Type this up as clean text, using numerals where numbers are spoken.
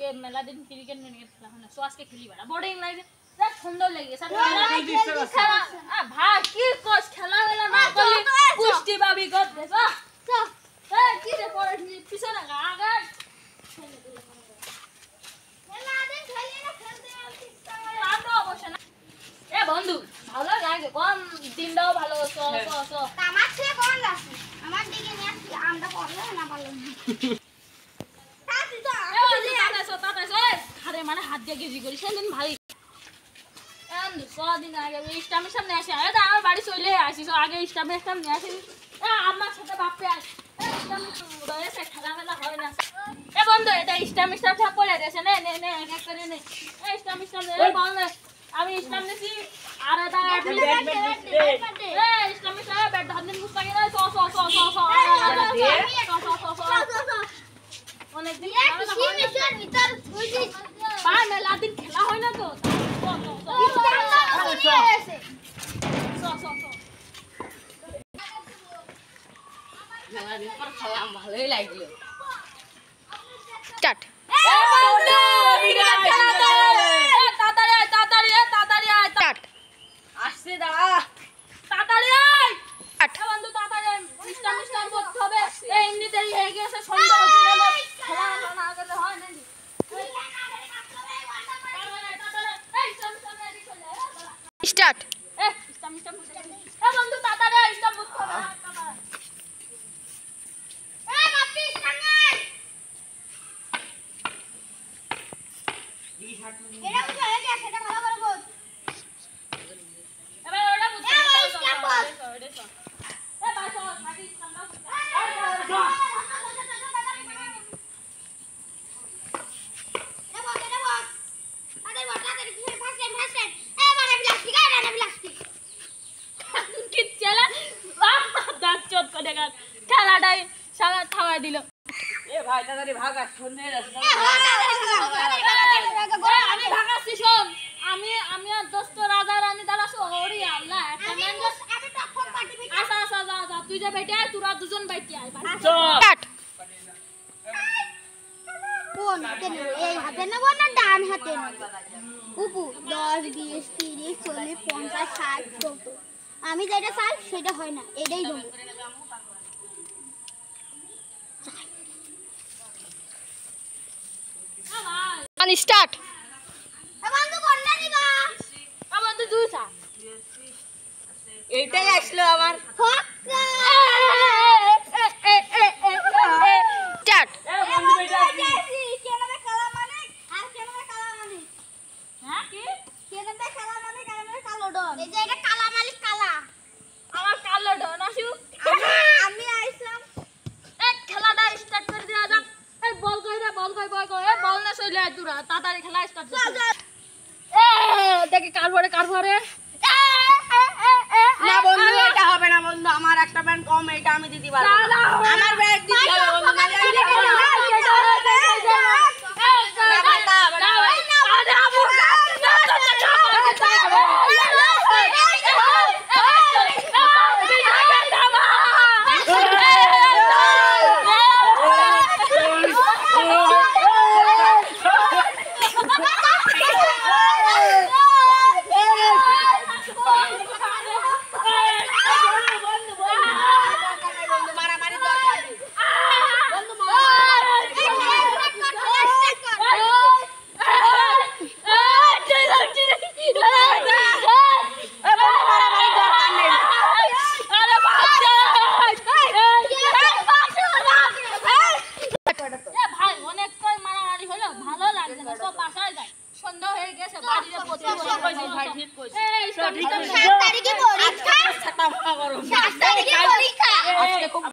আজকে মেলা দিন ক্রিকেট খেলা হয় না, সো আজকে খেলি বেড়া বোর্ডিং লাগে, দেখ সুন্দর লাগে স্যার। ভাই কি কোস খেলা বেলা না করলে কুস্তি বাবি কর দে কি রে পড়ে পিছনে আগে মেলা দিন খেলি না, খেলতে আমরা অবশ্য না। এ বন্ধু ভালো লাগে কোন দিনটাও ভালো আমার চেয়ে কোন লাগছে আমার দিকে নিয়ে আমরা পড়লে না ভালো আরে মানে হাত দিয়ে গেজি করি সেদিন ভাই কদিন আগে স্টামের সামনে আসে আমার বাড়ি চলে আসিস আগে স্টামের সামনে আসিস আমার সাথে বাপে আসে খেলা মেলা হয় না। এ বন্ধু এটা স্টাম পড়ে গেছে নে নে নে এক করে নে স্টাম বল না আমি স্টাম নেছি আর এটা স্টাম ব্যাট ধর দিন মুস্তাকে না অনেক দিন ভিতর পা মেলা দিন খেলা হয় না তো ভালোই লাগলো। স্টার্ট আসছে দাঁড়া তাড়াতাড়ি বন্ধু তাড়াতাড়ি স্টাম করতে হবে এমনি দেরি হয়ে গেছে সন্ধ্যা হতে গেল খেলা না গেলে হয় নাকি স্টার্ট বন্ধু তাড়াতাড়ি স্টাম করতে হবে খেলাটাই সারা খাওয়াই দিল। এ ভাই তাড়াতাড়ি ভাগ আর শুনে আমি ভাগাচ্ছি শোন আমি আর দোস্ত রাজা রানী দ্বারা ওরে আল্লাহ একটা ম্যান আচ্ছা আচ্ছা যা যা তুই যে বেটে আয় তোরা দুজন বাইতে আয় স্টার্ট কোন হাতে নেব এই হাতে নেব না ডান হাতে নেব উপু 10 20 30 40 50 60 70 আমি যেটা চাই সেটা হয় না এটাই দেব অন স্টার্ট বন্ধু কোনটা নিবা বন্ধু তুই চা এইটাই আসলো আমার হক্কা স্টার্ট বন্ধু বেটা কেনবে খেলা মানে আর কেনবে খেলা মানে হ্যাঁ কি কেনবে খেলা মানে কেনবে কালো ডন এই যে এটা কালা মালিক কালা আমার কালো ডন আসু আমি আইছিলাম এক খেলাটা স্টার্ট করে দেওয়া যাক এই বল কই রে বল কই এই বল না চলে আয় তোরা তাড়াতাড়ি খেলা স্টার্ট কর এ দেখি কারবারে না বন্ধু এটা হবে না বন্ধু আমার একটা ব্যান্ড কম এটা আমি দিতে পারবো না আমার ব্যান্ড দিতে হবে বন্ধু ভাই অনেকটাই মারামারি হলো ভালো লাগছে না সব বাসায় যায় সন্ধ্যা হয়ে গেছে বাড়িতে পৌঁছে ভাই ঠিক কইছিস এই স্টার্ট 7 তারিখে পরীক্ষা 7 টাকা করো 7 তারিখে পরীক্ষা আজকে খুব